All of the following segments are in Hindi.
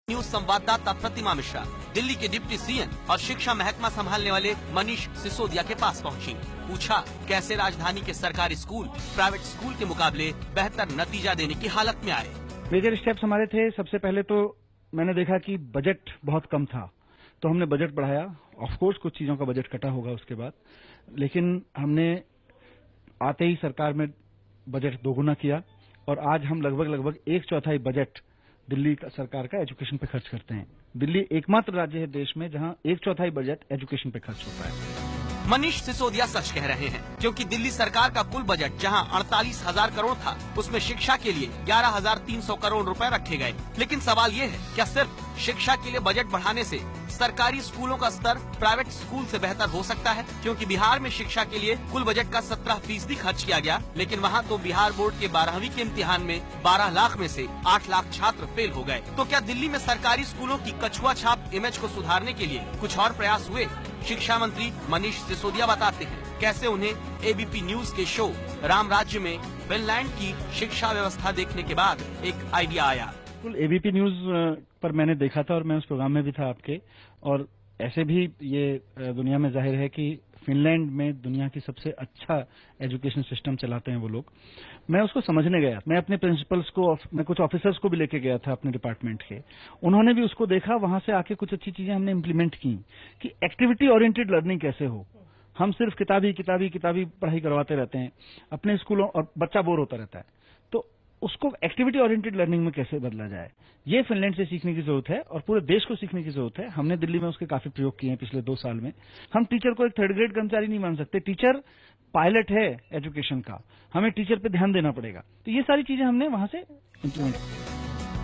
न्यूज संवाददाता प्रतिमा मिश्रा दिल्ली के डिप्टी सीएम और शिक्षा महकमा संभालने वाले मनीष सिसोदिया के पास पहुंची। पूछा कैसे राजधानी के सरकारी स्कूल प्राइवेट स्कूल के मुकाबले बेहतर नतीजा देने की हालत में आए। मेजर स्टेप्स हमारे थे। सबसे पहले तो मैंने देखा कि बजट बहुत कम था, तो हमने बजट बढ़ाया। ऑफ कोर्स कुछ चीजों का बजट कटा होगा उसके बाद, लेकिन हमने आते ही सरकार में बजट दोगुना किया और आज हम लगभग 1/4 बजट दिल्ली का सरकार का एजुकेशन पे खर्च करते हैं। दिल्ली एकमात्र राज्य है देश में जहां 1/4 बजट एजुकेशन पे खर्च होता है। मनीष सिसोदिया सच कह रहे हैं, क्योंकि दिल्ली सरकार का कुल बजट जहां 48,000 करोड़ था, उसमें शिक्षा के लिए 11,300 करोड़ रुपए रखे गए। लेकिन सवाल ये है, क्या सिर्फ शिक्षा के लिए बजट बढ़ाने से सरकारी स्कूलों का स्तर प्राइवेट स्कूल से बेहतर हो सकता है? क्योंकि बिहार में शिक्षा के लिए कुल बजट का 17% खर्च किया गया, लेकिन वहाँ तो बिहार बोर्ड के 12वीं के इम्तिहान में 12 लाख में से 8 लाख छात्र फेल हो गए। तो क्या दिल्ली में सरकारी स्कूलों की कछुआ छाप इमेज को सुधारने के लिए कुछ और प्रयास हुए? शिक्षा मंत्री मनीष सिसोदिया बताते हैं कैसे उन्हें एबीपी न्यूज के शो राम राज्य में फिनलैंड की शिक्षा व्यवस्था देखने के बाद एक आइडिया आया। एबीपी न्यूज पर मैंने देखा था और मैं उस प्रोग्राम में भी था आपके, और ऐसे भी ये दुनिया में जाहिर है कि फिनलैंड में दुनिया की सबसे अच्छा एजुकेशन सिस्टम चलाते हैं वो लोग। मैं उसको समझने गया, मैं अपने प्रिंसिपल्स को, मैं कुछ ऑफिसर्स को भी लेके गया था अपने डिपार्टमेंट के। उन्होंने भी उसको देखा, वहां से आके कुछ अच्छी चीजें हमने इम्प्लीमेंट की कि एक्टिविटी ओरिएंटेड लर्निंग कैसे हो। हम सिर्फ किताबी पढ़ाई करवाते रहते हैं अपने स्कूलों, और बच्चा बोर होता रहता है, तो उसको एक्टिविटी ओरिएंटेड लर्निंग में कैसे बदला जाए, ये फिनलैंड से सीखने की जरूरत है और पूरे देश को सीखने की जरूरत है। हमने दिल्ली में उसके काफी प्रयोग किए हैं पिछले 2 साल में। हम टीचर को एक 3rd ग्रेड कर्मचारी नहीं मान सकते, टीचर पायलट है एजुकेशन का, हमें टीचर पे ध्यान देना पड़ेगा। तो ये सारी चीजें हमने वहां से इम्प्लीमेंट की।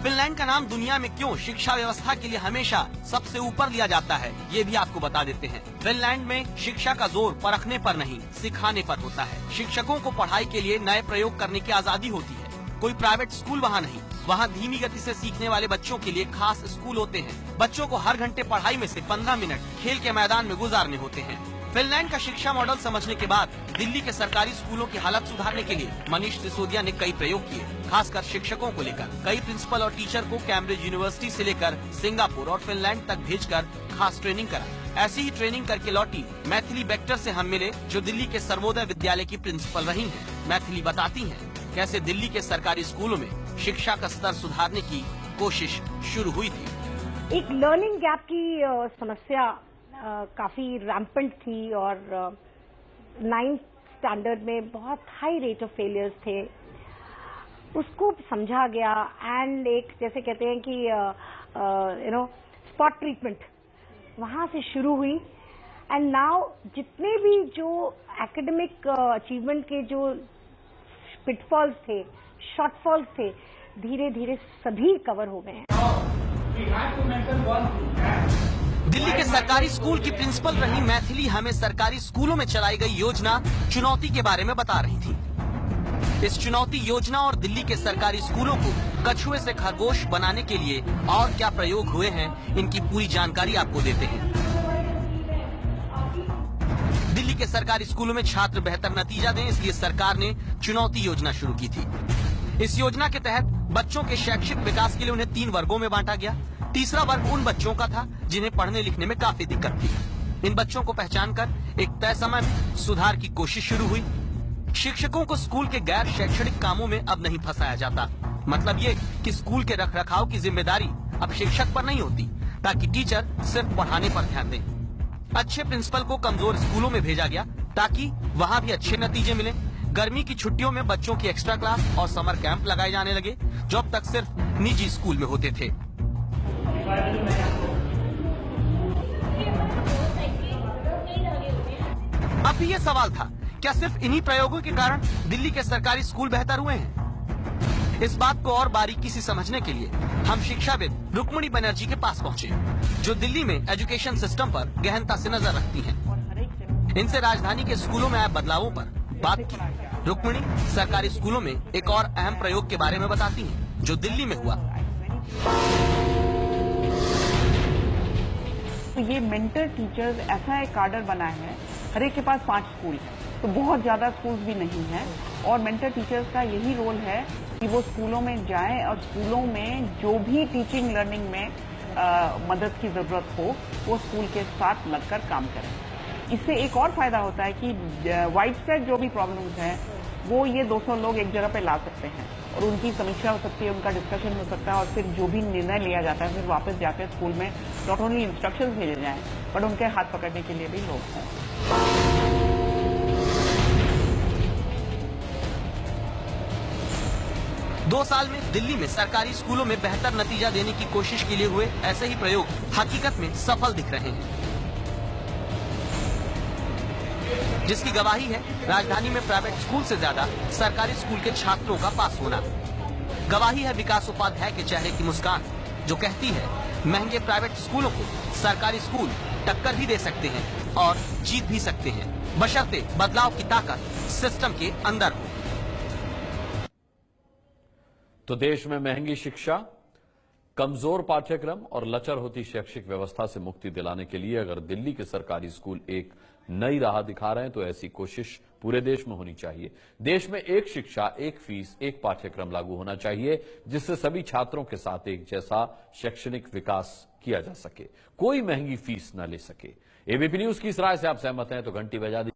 फिनलैंड का नाम दुनिया में क्यों शिक्षा व्यवस्था के लिए हमेशा सबसे ऊपर लिया जाता है, ये भी आपको बता देते हैं। फिनलैंड में शिक्षा का जोर परखने पर नहीं, सिखाने पर होता है। शिक्षकों को पढ़ाई के लिए नए प्रयोग करने की आजादी होती है। कोई प्राइवेट स्कूल वहाँ नहीं, वहाँ धीमी गति से सीखने वाले बच्चों के लिए खास स्कूल होते हैं। बच्चों को हर घंटे पढ़ाई में से 15 मिनट खेल के मैदान में गुजारने होते हैं। फिनलैंड का शिक्षा मॉडल समझने के बाद दिल्ली के सरकारी स्कूलों की हालत सुधारने के लिए मनीष सिसोदिया ने कई प्रयोग किए, खासकर शिक्षकों को लेकर। कई प्रिंसिपल और टीचर को कैम्ब्रिज यूनिवर्सिटी से लेकर सिंगापुर और फिनलैंड तक भेजकर खास ट्रेनिंग करा। ऐसी ही ट्रेनिंग करके लौटी मैथिली बेक्टर से हम मिले, जो दिल्ली के सर्वोदय विद्यालय की प्रिंसिपल रही हैं। मैथिली बताती हैं कैसे दिल्ली के सरकारी स्कूलों में शिक्षा का स्तर सुधारने की कोशिश शुरू हुई थी। एक लर्निंग गैप की समस्या काफी रैम्पेंट थी और 9th स्टैंडर्ड में बहुत हाई रेट ऑफ फेलियर्स थे। उसको समझा गया एंड एक जैसे कहते हैं कि स्पॉट ट्रीटमेंट वहां से शुरू हुई। एंड नाउ जितने भी जो एकेडमिक अचीवमेंट के जो पिटफॉल्स थे, शॉर्टफॉल्स थे, धीरे धीरे सभी कवर हो गए हैं। दिल्ली के सरकारी स्कूल की प्रिंसिपल रही मैथिली हमें सरकारी स्कूलों में चलाई गई योजना चुनौती के बारे में बता रही थी। इस चुनौती योजना और दिल्ली के सरकारी स्कूलों को कछुए से खरगोश बनाने के लिए और क्या प्रयोग हुए हैं, इनकी पूरी जानकारी आपको देते हैं। दिल्ली के सरकारी स्कूलों में छात्र बेहतर नतीजा दें, इसलिए सरकार ने चुनौती योजना शुरू की थी। इस योजना के तहत बच्चों के शैक्षिक विकास के लिए उन्हें 3 वर्गों में बांटा गया। तीसरा वर्ग उन बच्चों का था जिन्हें पढ़ने लिखने में काफी दिक्कत थी। इन बच्चों को पहचान कर एक तय समय में सुधार की कोशिश शुरू हुई। शिक्षकों को स्कूल के गैर शैक्षणिक कामों में अब नहीं फंसाया जाता। मतलब ये कि स्कूल के रखरखाव की जिम्मेदारी अब शिक्षक पर नहीं होती, ताकि टीचर सिर्फ पढ़ाने पर ध्यान दें। अच्छे प्रिंसिपल को कमजोर स्कूलों में भेजा गया ताकि वहाँ भी अच्छे नतीजे मिले। गर्मी की छुट्टियों में बच्चों की एक्स्ट्रा क्लास और समर कैंप लगाए जाने लगे, जो अब तक सिर्फ निजी स्कूल में होते थे। अब भी ये सवाल था, क्या सिर्फ इन्हीं प्रयोगों के कारण दिल्ली के सरकारी स्कूल बेहतर हुए हैं? इस बात को और बारीकी से समझने के लिए हम शिक्षाविद रुक्मणी बनर्जी के पास पहुंचे, जो दिल्ली में एजुकेशन सिस्टम पर गहनता से नजर रखती हैं। इनसे राजधानी के स्कूलों में आए बदलावों पर बात की। रुक्मणी सरकारी स्कूलों में एक और अहम प्रयोग के बारे में बताती हैं, जो दिल्ली में हुआ। तो ये मेंटर टीचर्स ऐसा एक कार्डर बना है, हर एक के पास 5 स्कूल है, तो बहुत ज्यादा स्कूल्स भी नहीं है। और मेंटर टीचर्स का यही रोल है कि वो स्कूलों में जाएं और स्कूलों में जो भी टीचिंग लर्निंग में मदद की जरूरत हो वो स्कूल के साथ लगकर काम करें। इससे एक और फायदा होता है कि वाइड स्प्रेड जो भी प्रॉब्लम्स हैं वो ये 200 लोग एक जगह पे ला सकते हैं और उनकी समीक्षा हो सकती है, उनका डिस्कशन हो सकता है और फिर जो भी निर्णय लिया जाता है फिर वापस जाकर स्कूल में नॉट ओनली इंस्ट्रक्शंस भेजे जाएं बट उनके हाथ पकड़ने के लिए भी लोग हों। 2 साल में दिल्ली में सरकारी स्कूलों में बेहतर नतीजा देने की कोशिश के लिए हुए ऐसे ही प्रयोग हकीकत में सफल दिख रहे हैं, जिसकी गवाही है राजधानी में प्राइवेट स्कूल से ज्यादा सरकारी स्कूल के छात्रों का पास होना। गवाही है विकास उपाध्याय के चेहरे की मुस्कान, जो कहती है महंगे प्राइवेट स्कूलों को सरकारी स्कूल टक्कर भी दे सकते हैं और जीत भी सकते हैं, बशर्ते बदलाव की ताकत सिस्टम के अंदर हो। तो देश में महंगी शिक्षा, कमजोर पाठ्यक्रम और लचर होती शैक्षिक व्यवस्था से मुक्ति दिलाने के लिए अगर दिल्ली के सरकारी स्कूल एक नई राह दिखा रहे हैं तो ऐसी कोशिश पूरे देश में होनी चाहिए। देश में एक शिक्षा, एक फीस, एक पाठ्यक्रम लागू होना चाहिए जिससे सभी छात्रों के साथ एक जैसा शैक्षणिक विकास किया जा सके, कोई महंगी फीस न ले सके। एबीपी न्यूज की इस राय से आप सहमत हैं तो घंटी बजा दीजिए।